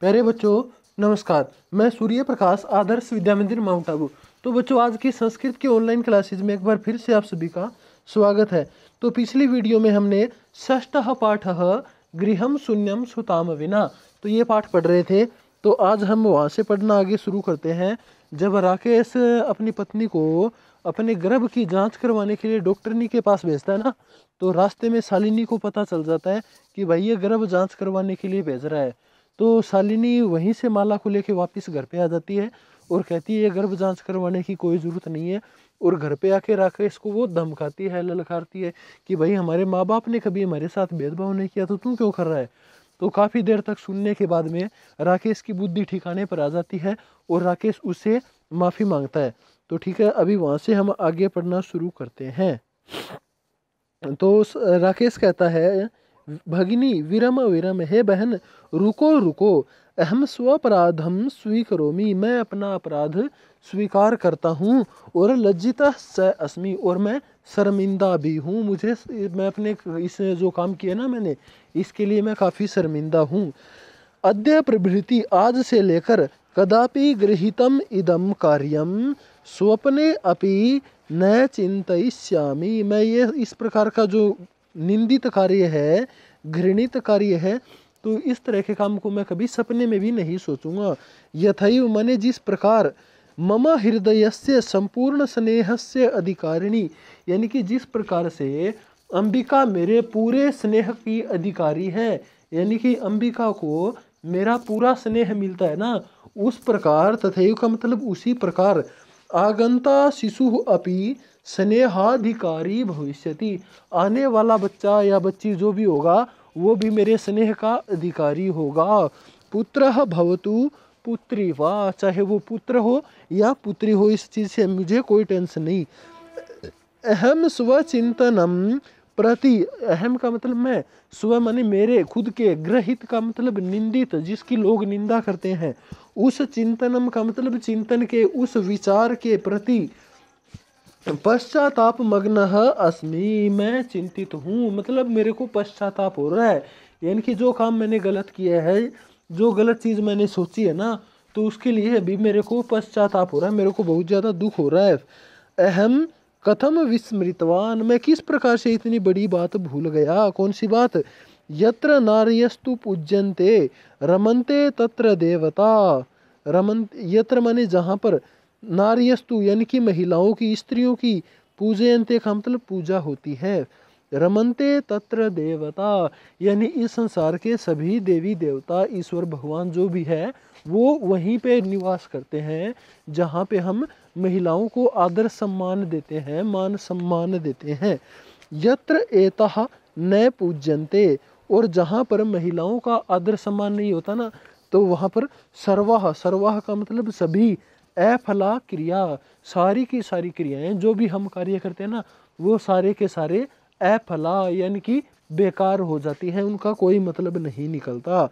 प्यारे बच्चों नमस्कार। मैं सूर्य प्रकाश आदर्श विद्या मंदिर माउंट आबू। तो बच्चों आज की संस्कृत की ऑनलाइन क्लासेज में एक बार फिर से आप सभी का स्वागत है। तो पिछली वीडियो में हमने षष्ठः पाठः गृहम शून्यम सुताम विना तो ये पाठ पढ़ रहे थे। तो आज हम वहाँ से पढ़ना आगे शुरू करते हैं। जब राकेश अपनी पत्नी को अपने गर्भ की जांच करवाने के लिए डॉक्टरनी के पास भेजता है ना, तो रास्ते में शालिनी को पता चल जाता है कि भाई ये गर्भ जांच करवाने के लिए भेज रहा है। तो शालिनी वहीं से माला को लेके वापस घर पे आ जाती है और कहती है ये गर्भ जांच करवाने की कोई ज़रूरत नहीं है। और घर पे आके राकेश को वो धमकाती है, ललकारती है कि भाई हमारे माँ बाप ने कभी हमारे साथ भेदभाव नहीं किया तो तू क्यों कर रहा है। तो काफ़ी देर तक सुनने के बाद में राकेश की बुद्धि ठिकाने पर आ जाती है और राकेश उससे माफ़ी मांगता है। तो ठीक है, अभी वहाँ से हम आगे पढ़ना शुरू करते हैं। तो राकेश कहता है, भगिनी विरम विरम, हे बहन रुको रुको, अहम स्वपराधम स्वीकरोमि, मैं अपना अपराध स्वीकार करता हूँ। और लज्जितः स अस्मि, और मैं शर्मिंदा भी हूँ। मैं अपने इस जो काम किया ना मैंने, इसके लिए मैं काफ़ी शर्मिंदा हूँ। अद्य प्रभृति, आज से लेकर, कदापि गृहीतम इदम कार्यम स्वप्ने अपि न चिंतयिष्यामि, मैं ये इस प्रकार का जो निंदित कार्य है, घृणित कार्य है, तो इस तरह के काम को मैं कभी सपने में भी नहीं सोचूंगा। यथैव, मैंने जिस प्रकार मम हृदयस्य संपूर्ण स्नेहस्य अधिकारिणी, यानी कि जिस प्रकार से अंबिका मेरे पूरे स्नेह की अधिकारी है, यानी कि अंबिका को मेरा पूरा स्नेह मिलता है ना, उस प्रकार, तथैव का मतलब उसी प्रकार, आगंता शिशु अपि स्नेहाधिकारी भविष्यति, आने वाला बच्चा या बच्ची जो भी होगा वो भी मेरे स्नेह का अधिकारी होगा। पुत्रः भवतु पुत्री वा, चाहे वो पुत्र हो या पुत्री हो, इस चीज़ से मुझे कोई टेंशन नहीं। अहम स्वचिंतनम प्रति, अहम का मतलब मैं, स्व माने मेरे खुद के, ग्रहित का मतलब निंदित, जिसकी लोग निंदा करते हैं, उस चिंतनम का मतलब चिंतन के, उस विचार के प्रति पश्चाताप मग्न अस्मि, मैं चिंतित हूँ, मतलब मेरे को पश्चाताप हो रहा है। यानी कि जो काम मैंने गलत किया है, जो गलत चीज़ मैंने सोची है ना, तो उसके लिए अभी मेरे को पश्चाताप हो रहा है, मेरे को बहुत ज़्यादा दुख हो रहा है। अहम कथम विस्मृतवान, मैं किस प्रकार से इतनी बड़ी बात भूल गया। कौन सी बात? यत्र नार्यस्तु पूज्यन्ते रमन्ते तत्र देवता, रमन, यत्र माने जहाँ पर, नार्यस्तु यानी कि महिलाओं की, स्त्रियों की, पूजयन्ते का मतलब पूजा होती है, रमन्ते तत्र देवता यानी इस संसार के सभी देवी देवता, ईश्वर भगवान जो भी है वो वहीं पे निवास करते हैं जहाँ पे हम महिलाओं को आदर सम्मान देते हैं, मान सम्मान देते हैं। यत्र एतः न पूज्यन्ते, और जहाँ पर महिलाओं का आदर सम्मान नहीं होता ना, तो वहाँ पर सर्वाह, सर्वाह का मतलब सभी, अफला क्रिया, सारी की सारी क्रियाएं जो भी हम कार्य करते हैं ना, वो सारे के सारे अफला यानी कि बेकार हो जाती हैं, उनका कोई मतलब नहीं निकलता।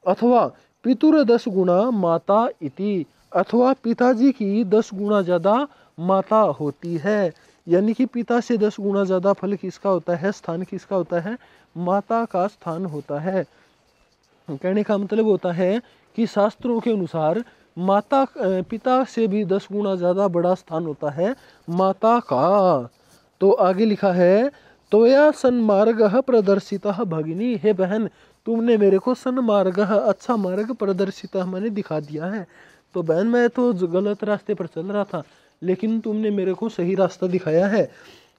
अथवा पितुर 10 गुणा माता इति, अथवा पिताजी की 10 गुणा ज़्यादा माता होती है, यानी कि पिता से 10 गुणा ज़्यादा फल किसका होता है, स्थान किसका होता है, माता का स्थान होता है। कहने का मतलब होता है कि शास्त्रों के अनुसार माता, पिता से भी 10 गुणा ज़्यादा बड़ा स्थान होता है माता का। तो आगे लिखा है, त्वया सन्मार्गः प्रदर्शितः भगिनी, हे बहन तुमने मेरे को सन्मार्गः, अच्छा मार्ग, प्रदर्शितः मैंने दिखा दिया है। तो बहन मैं तो गलत रास्ते पर चल रहा था, लेकिन तुमने मेरे को सही रास्ता दिखाया है।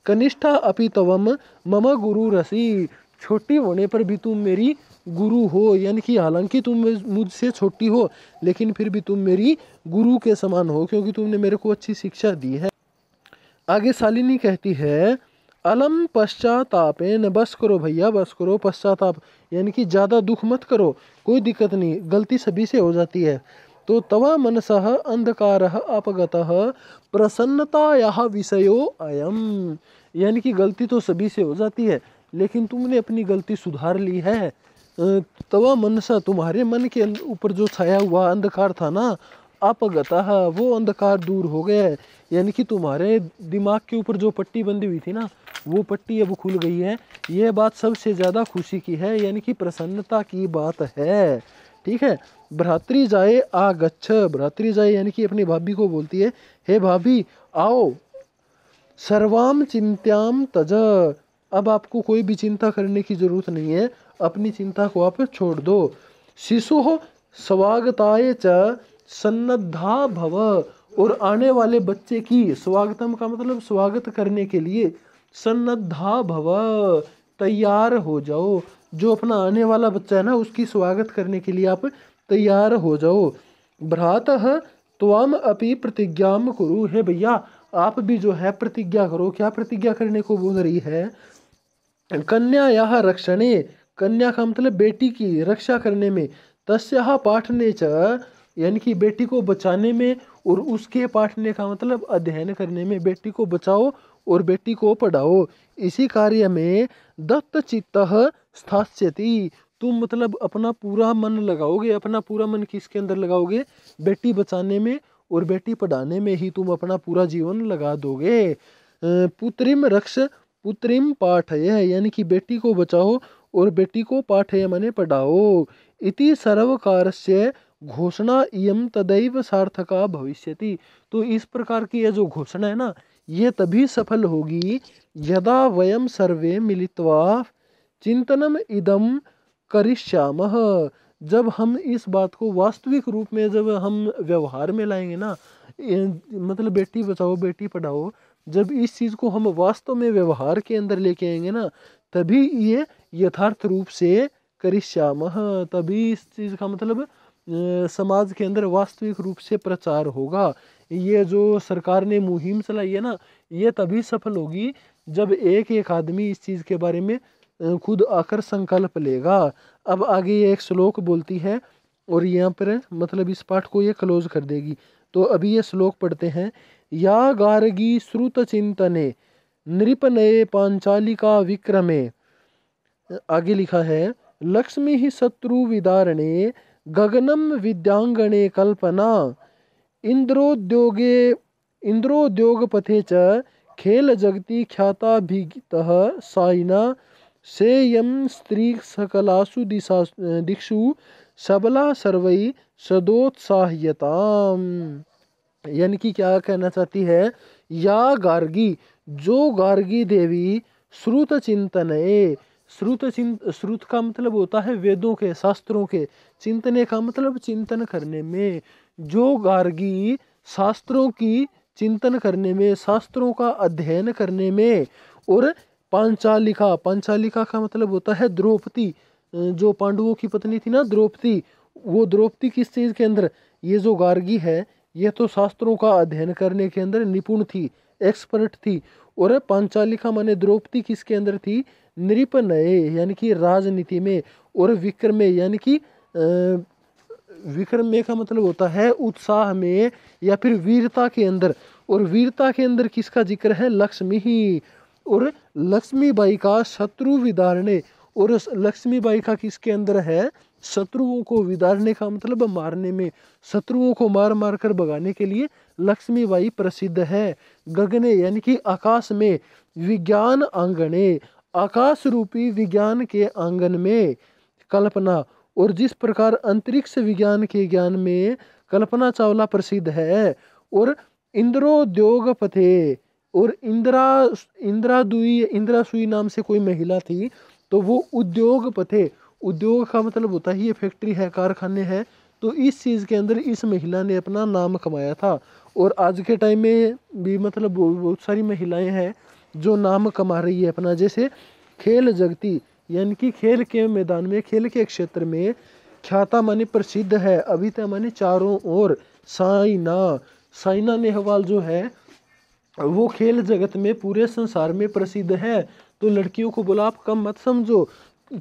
कनिष्ठा अपि तवम मम गुरु रसी, छोटी होने पर भी तुम मेरी गुरु हो, यानी कि हालांकि तुम मुझसे छोटी हो लेकिन फिर भी तुम मेरी गुरु के समान हो, क्योंकि तुमने मेरे को अच्छी शिक्षा दी है। आगे शालिनी कहती है, अलम पश्चातापेन, बस करो भैया बस करो, पश्चाताप यानी कि ज़्यादा दुख मत करो, कोई दिक्कत नहीं, गलती सभी से हो जाती है। तो तवा मनसः अंधकारः अपगतः प्रसन्नतायाः विषयो अयम, यानी कि गलती तो सभी से हो जाती है लेकिन तुमने अपनी गलती सुधार ली है। तवा मनसा, तुम्हारे मन के ऊपर जो छाया हुआ अंधकार था ना, अपगतः, वो अंधकार दूर हो गया है, यानी कि तुम्हारे दिमाग के ऊपर जो पट्टी बंधी हुई थी ना, वो पट्टी अब खुल गई है। यह बात सबसे ज़्यादा खुशी की है, यानी कि प्रसन्नता की बात है। ठीक है। भ्रातृ जाए आगच्छ, भ्रातृ जाए यानी कि अपनी भाभी को बोलती है, हे भाभी आओ। सर्वाम चिंत्याम तज, अब आपको कोई भी चिंता करने की जरूरत नहीं है, अपनी चिंता को आप छोड़ दो। शिशु स्वागताय च सन्नद्धा भव, और आने वाले बच्चे की, स्वागतम का मतलब स्वागत करने के लिए, सन्नद्धा भव तैयार हो जाओ। जो अपना आने वाला बच्चा है ना, उसकी स्वागत करने के लिए आप तैयार हो जाओ। भ्रातः त्वम अपि प्रतिज्ञाम कुरु, हे भैया आप भी जो है प्रतिज्ञा करो। क्या प्रतिज्ञा करने को बोल रही है? कन्या यह रक्षणे, कन्या का मतलब बेटी की रक्षा करने में, तस्याः पाठने च यानी कि बेटी को बचाने में, और उसके पाठने का मतलब अध्ययन करने में, बेटी को बचाओ और बेटी को पढ़ाओ। इसी कार्य में दत्त चित्तः स्थास्यति, तुम मतलब अपना पूरा मन लगाओगे। अपना पूरा मन किसके अंदर लगाओगे? बेटी बचाने में और बेटी पढ़ाने में ही तुम अपना पूरा जीवन लगा दोगे। पुत्रिम रक्ष पुत्रिम पाठय, यानी कि बेटी को बचाओ और बेटी को पाठय माने पढ़ाओ। इति सर्वकारस्य घोषणा इयम तदैव सार्थका भविष्यति, तो इस प्रकार की यह जो घोषणा है ना, ये तभी सफल होगी यदा वयम सर्वे मिलित्वा चिंतनम इदम करिष्यामः, जब हम इस बात को वास्तविक रूप में जब हम व्यवहार में लाएंगे ना, मतलब बेटी बचाओ बेटी पढ़ाओ, जब इस चीज़ को हम वास्तव में व्यवहार के अंदर लेके आएंगे ना, तभी ये यथार्थ रूप से करिष्यामः, तभी इस चीज़ का मतलब समाज के अंदर वास्तविक रूप से प्रचार होगा। ये जो सरकार ने मुहिम चलाई है ना, ये तभी सफल होगी जब एक एक आदमी इस चीज़ के बारे में खुद आकर संकल्प लेगा। अब आगे ये एक श्लोक बोलती है और यहाँ पर मतलब इस पाठ को ये क्लोज कर देगी। तो अभी ये श्लोक पढ़ते हैं। या गार्गी श्रुत चिंतने नृपनये पांचालिका विक्रमे, आगे लिखा है लक्ष्मी ही शत्रु विदारणे गगनम विद्यांगणे कल्पना, इंद्रोद्योग पथे च खेल जगति ख्याताभिगितः साइना, सेयं स्त्री सकलासु दिक्षु सबला सर्वै सदोत्साह्यताम। यानी कि क्या कहना चाहती है? या गार्गी, जो गार्गी देवी श्रुत चिंतने, श्रुत का मतलब होता है वेदों के शास्त्रों के, चिंतने का मतलब चिंतन करने में, जो गार्गी शास्त्रों की चिंतन करने में, शास्त्रों का अध्ययन करने में, और पांचालिका, पांचालिका का मतलब होता है द्रौपदी, जो पांडवों की पत्नी थी ना द्रौपदी, वो द्रौपदी किस चीज के अंदर? ये जो गार्गी है ये तो शास्त्रों का अध्ययन करने के अंदर निपुण थी, एक्सपर्ट थी। और पांचालिका माने द्रौपदी किसके अंदर थी? नृपनये यानी कि राजनीति में, और विक्रमे यानी कि विक्रमे का मतलब होता है उत्साह में या फिर वीरता के अंदर। और वीरता के अंदर किसका जिक्र है? लक्ष्मी ही। और लक्ष्मीबाई का शत्रु विदारणे, और लक्ष्मीबाई का किसके अंदर है? शत्रुओं को विदारने का मतलब मारने में, शत्रुओं को मार मार कर भगाने के लिए लक्ष्मीबाई प्रसिद्ध है। गगने यानी कि आकाश में, विज्ञान आंगणे आकाश रूपी विज्ञान के आंगन में, कल्पना, और जिस प्रकार अंतरिक्ष विज्ञान के ज्ञान में कल्पना चावला प्रसिद्ध है। और इंद्रोद्योग पथे, और इंद्रासुई नाम से कोई महिला थी, तो वो उद्योग पथे, उद्योग का मतलब होता है ये फैक्ट्री है, कारखाने हैं, तो इस चीज़ के अंदर इस महिला ने अपना नाम कमाया था। और आज के टाइम में भी मतलब बहुत सारी महिलाएं हैं जो नाम कमा रही है अपना, जैसे खेल जगती यानी कि खेल के मैदान में, खेल के क्षेत्र में ख्याता माने प्रसिद्ध है, अभिता माने चारों ओर, साइना, साइना नेहवाल जो है वो खेल जगत में पूरे संसार में प्रसिद्ध है। तो लड़कियों को बोला आप कम मत समझो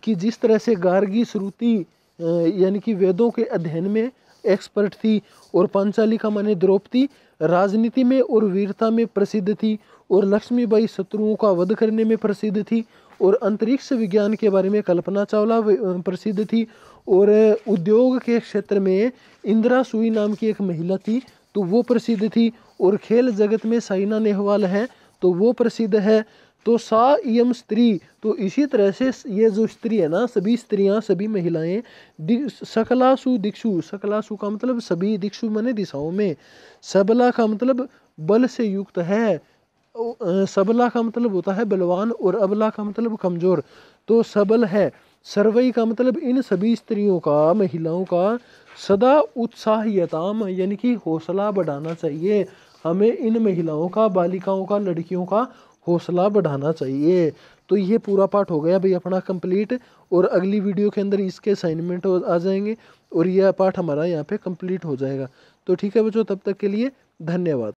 कि जिस तरह से गार्गी श्रुति यानी कि वेदों के अध्ययन में एक्सपर्ट थी, और पांचालिका माने द्रौपदी राजनीति में और वीरता में प्रसिद्ध थी, और लक्ष्मीबाई शत्रुओं का वध करने में प्रसिद्ध थी, और अंतरिक्ष विज्ञान के बारे में कल्पना चावला प्रसिद्ध थी, और उद्योग के क्षेत्र में इंदिरा सुई नाम की एक महिला थी तो वो प्रसिद्ध थी, और खेल जगत में साइना नेहवाल है तो वो प्रसिद्ध है। तो सा इयम स्त्री, तो इसी तरह से ये जो स्त्री है ना, सभी स्त्रियां, सभी महिलाएं, सकलासु दिक्षु, सकलासु का मतलब सभी, दिक्षु माने दिशाओं में, सबला का मतलब बल से युक्त है, सबला का मतलब होता है बलवान, और अबला का मतलब कमजोर, तो सबल है। सर्वई का मतलब इन सभी स्त्रियों का, महिलाओं का, सदा उत्साहयताम यानी कि हौसला बढ़ाना चाहिए। हमें इन महिलाओं का, बालिकाओं का, लड़कियों का हौसला बढ़ाना चाहिए। तो ये पूरा पाठ हो गया भाई अपना कंप्लीट, और अगली वीडियो के अंदर इसके असाइनमेंट आ जाएंगे और यह पाठ हमारा यहाँ पे कंप्लीट हो जाएगा। तो ठीक है बच्चों, तब तक के लिए धन्यवाद।